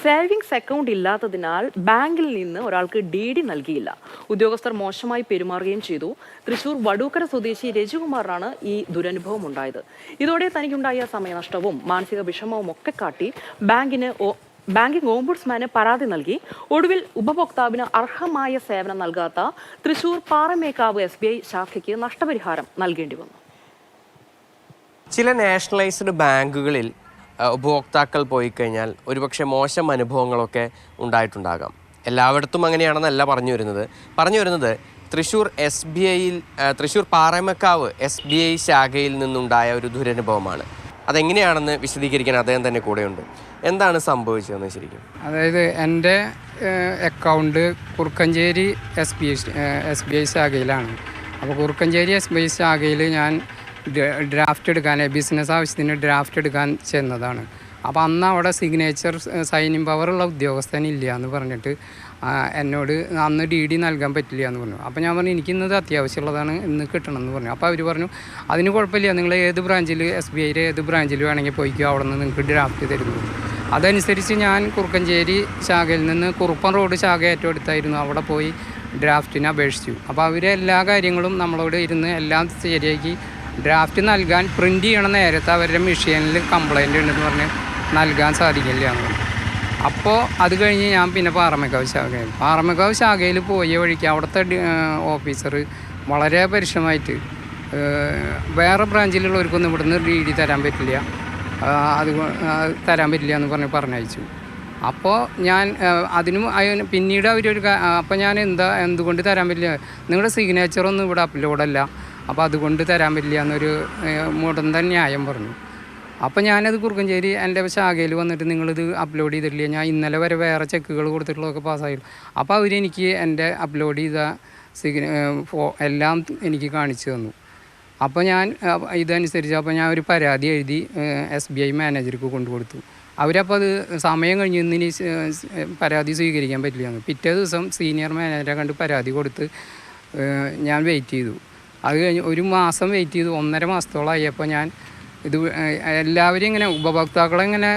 Savings account ഇല്ലാത്തതിനാൽ ബാങ്കിൽ നിന്ന് ഒരാൾക്ക് DD നൽകിയില്ല. ഉദ്യോഗസ്ഥർ മോശമായി പെരുമാറുകയും ചെയ്തു. തൃശൂർ വടൂക്കര സ്വദേശി രജികുമാറിനാണ് ഈ ദുരനുഭവം ഉണ്ടായത്. ഇതോടെ തനിക്കുണ്ടായ സമയനഷ്ടവും മാനസിക വിഷമവും ഒക്കെ കാട്ടി ബാങ്കിംഗ് ഓംബുഡ്സ്മാന് പരാതി നൽകി. ഒടുവിൽ ഉപഭോക്താവിന് അർഹമായ സേവനം നൽകാത്ത തൃശൂർ പാറമേക്കാവ് SBI ശാഖയ്ക്ക് നഷ്ടപരിഹാരം നൽകേണ്ടി വന്നു. ചില നാഷണലൈസ്ഡ് ബാങ്കുകളിൽ ഉപഭോക്താക്കൾ പോയി കഴിഞ്ഞാൽ ഒരുപക്ഷെ മോശം അനുഭവങ്ങളൊക്കെ ഉണ്ടായിട്ടുണ്ടാകാം. എല്ലായിടത്തും അങ്ങനെയാണെന്നല്ല പറഞ്ഞു വരുന്നത് തൃശ്ശൂർ SBIയിൽ തൃശ്ശൂർ പാറമേക്കാവ് SBI ശാഖയിൽ നിന്നുണ്ടായ ഒരു ദുരനുഭവമാണ്. അതെങ്ങനെയാണെന്ന് വിശദീകരിക്കാൻ അദ്ദേഹം തന്നെ കൂടെയുണ്ട്. എന്താണ് സംഭവിച്ചതെന്ന് ശരിക്കും? അതായത് എൻ്റെ അക്കൗണ്ട് കുറുക്കഞ്ചേരി SBI ശാഖയിലാണ്. അപ്പോൾ കുറുക്കഞ്ചേരി SBI ശാഖയിൽ ഞാൻ ഡ്രാഫ്റ്റ് എടുക്കാൻ ബിസിനസ് ആവശ്യത്തിന് ഡ്രാഫ്റ്റ് എടുക്കാൻ ചെന്നതാണ്. അപ്പോൾ അന്ന് അവിടെ സിഗ്നേച്ചർ സൈനിങ് പവറുള്ള ഉദ്യോഗസ്ഥനില്ല എന്ന് പറഞ്ഞിട്ട് എന്നോട് അന്ന് DD നൽകാൻ പറ്റില്ല എന്ന് പറഞ്ഞു. അപ്പോൾ ഞാൻ പറഞ്ഞു എനിക്കിന്നത് അത്യാവശ്യമുള്ളതാണ്, ഇന്ന് കിട്ടണമെന്ന് പറഞ്ഞു. അപ്പോൾ അവർ പറഞ്ഞു അതിന് കുഴപ്പമില്ല, നിങ്ങൾ ഏത് ബ്രാഞ്ചിൽ SBIയുടെ ഏത് ബ്രാഞ്ചിൽ വേണമെങ്കിൽ പോയിക്കോ, അവിടെ നിന്ന് നിങ്ങൾക്ക് ഡ്രാഫ്റ്റ് തരുന്നു. അതനുസരിച്ച് ഞാൻ കുറുക്കഞ്ചേരി ശാഖയിൽ നിന്ന് കുറുപ്പൻ റോഡ് ശാഖ ഏറ്റവും അടുത്തായിരുന്നു, അവിടെ പോയി ഡ്രാഫ്റ്റിന് അപേക്ഷിച്ചു. അപ്പോൾ അവർ എല്ലാ കാര്യങ്ങളും നമ്മളോട് ഇരുന്ന് എല്ലാം ശരിയാക്കി ഡ്രാഫ്റ്റ് നൽകാൻ പ്രിൻ്റ് ചെയ്യണ നേരത്തെ അവരുടെ മെഷീനിൽ കംപ്ലൈൻറ്റ് ഉണ്ടെന്ന് പറഞ്ഞ് നൽകാൻ സാധിക്കില്ല എന്ന് പറഞ്ഞു. അപ്പോൾ അത് കഴിഞ്ഞ് ഞാൻ പിന്നെ പാറമേക്കാവ് ശാഖയിൽ പോയ വഴിക്ക് അവിടുത്തെ ഓഫീസർ വളരെ പരിശ്രമമായിട്ട് വേറെ ബ്രാഞ്ചിലുള്ളവർക്കൊന്നും ഇവിടുന്ന് DD തരാൻ പറ്റില്ല, തരാൻ പറ്റില്ല എന്ന് പറഞ്ഞയച്ചു. അപ്പോൾ ഞാൻ പിന്നീട് അപ്പോൾ ഞാൻ എന്തുകൊണ്ട് തരാൻ പറ്റില്ല, നിങ്ങളുടെ സിഗ്നേച്ചറൊന്നും ഇവിടെ അപ്ലോഡല്ല, അപ്പോൾ അതുകൊണ്ട് തരാൻ പറ്റില്ല എന്നൊരു മുടന്തൻ ന്യായം പറഞ്ഞു. അപ്പോൾ ഞാനത് കുറുക്കഞ്ചേരി എൻ്റെ ശാഖയിൽ വന്നിട്ട് നിങ്ങളിത് അപ്ലോഡ് ചെയ്തിട്ടില്ല, ഞാൻ ഇന്നലെ വരെ വേറെ ചെക്കുകൾ കൊടുത്തിട്ടുള്ളതൊക്കെ പാസ്സായിരുന്നു. അപ്പോൾ അവരെനിക്ക് എൻ്റെ അപ്ലോഡ് ചെയ്ത എല്ലാം എനിക്ക് കാണിച്ചു തന്നു. അപ്പോൾ ഞാൻ ഇതനുസരിച്ച് ഞാൻ ഒരു പരാതി എഴുതി SBI മാനേജർക്ക് കൊണ്ടുകൊടുത്തു. അവരപ്പോൾ അത് സമയം കഴിഞ്ഞ് ഇന്നിനി പരാതി സ്വീകരിക്കാൻ പറ്റില്ല. പിറ്റേ ദിവസം സീനിയർ മാനേജറെ കണ്ട് പരാതി കൊടുത്ത് ഞാൻ വെയിറ്റ് ചെയ്തു. അത് കഴിഞ്ഞ് ഒരു മാസം വെയിറ്റ് ചെയ്തു. 1.5 മാസത്തോളമായപ്പോൾ ഞാൻ എല്ലാവരും ഇങ്ങനെ ഉപഭോക്താക്കളിങ്ങനെ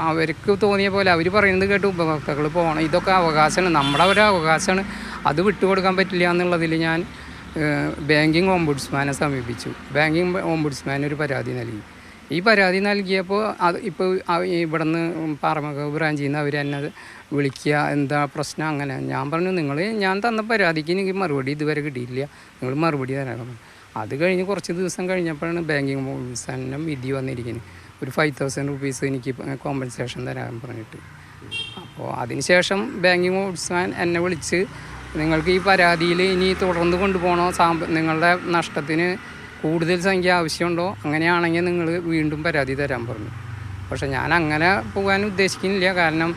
അവർക്ക് തോന്നിയ പോലെ അവർ പറയുന്നത് കേട്ട് ഉപഭോക്താക്കൾ പോകണം, ഇതൊക്കെ അവകാശമാണ്, നമ്മുടെ ഒരു അവകാശമാണ്, അത് വിട്ടുകൊടുക്കാൻ പറ്റില്ല എന്നുള്ളതിൽ ഞാൻ ബാങ്കിങ് ഓംബുഡ്സ്മാനെ സമീപിച്ചു. ബാങ്കിങ് ഓംബുഡ്സ്മാൻ ഒരു പരാതി നൽകി. ഈ പരാതി നൽകിയപ്പോൾ ഇപ്പോൾ ഇവിടുന്ന് പാറമേക്കാവ് ബ്രാഞ്ചിൽ നിന്ന് അവരെന്നെ വിളിക്കുക, എന്താ പ്രശ്നം, അങ്ങനെ. ഞാൻ പറഞ്ഞു ഞാൻ തന്ന പരാതിക്ക് എനിക്ക് മറുപടി ഇതുവരെ കിട്ടിയില്ല, നിങ്ങൾ മറുപടി തരണം. അത് കഴിഞ്ഞ് കുറച്ച് ദിവസം കഴിഞ്ഞപ്പോഴാണ് ബാങ്കിങ് ഓംബുഡ്സ്മാൻ്റെ വിധി വന്നിരിക്കുന്നത്. ഒരു 5,000 റുപ്പീസ് എനിക്ക് കോമ്പൻസേഷൻ തരാൻ പറഞ്ഞിട്ട്. അപ്പോൾ അതിനുശേഷം ബാങ്കിങ് ഓംബുഡ്സ്മാൻ എന്നെ വിളിച്ച് നിങ്ങൾക്ക് ഈ പരാതിയിൽ ഇനി തുടർന്ന് കൊണ്ടുപോകണോ, നിങ്ങളുടെ നഷ്ടത്തിന് കൂടുതൽ സംഖ്യ ആവശ്യമുണ്ടോ, അങ്ങനെയാണെങ്കിൽ നിങ്ങൾ വീണ്ടും പരാതി തരാൻ പറഞ്ഞു. പക്ഷേ ഞാൻ അങ്ങനെ പോകാൻ ഉദ്ദേശിക്കുന്നില്ല. കാരണം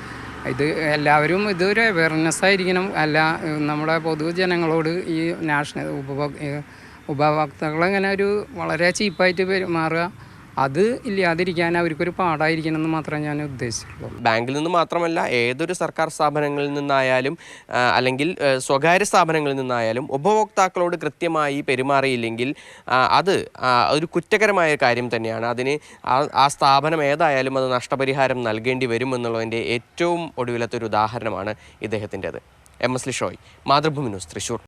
എല്ലാവരും ഇതൊരു അവയർനെസ് ആയിരിക്കണം. നമ്മുടെ പൊതുജനങ്ങളോട് ഈ നാഷണൽ ഉപഭോക്താക്കളെങ്ങനെ ഒരു വളരെ ചീപ്പായിട്ട് പെരുമാറുക, അത് ഇല്ലാതിരിക്കാൻ അവർക്കൊരു പാടായിരിക്കണം എന്ന് മാത്രമേ ഞാൻ ഉദ്ദേശിച്ചുള്ളൂ. ബാങ്കിൽ നിന്ന് മാത്രമല്ല, ഏതൊരു സർക്കാർ സ്ഥാപനങ്ങളിൽ നിന്നായാലും അല്ലെങ്കിൽ സ്വകാര്യ സ്ഥാപനങ്ങളിൽ നിന്നായാലും ഉപഭോക്താക്കളോട് കൃത്യമായി പെരുമാറിയില്ലെങ്കിൽ അത് ഒരു കുറ്റകരമായ കാര്യം തന്നെയാണ്. അതിന് ആ സ്ഥാപനം ഏതായാലും അത് നഷ്ടപരിഹാരം നൽകേണ്ടി വരുമെന്നുള്ളതിൻ്റെ ഏറ്റവും ഒടുവിലത്തെ ഒരു ഉദാഹരണമാണ് ഇദ്ദേഹത്തിൻ്റെത്. MS Lishoy, Mathrubhumi news, Thrissur.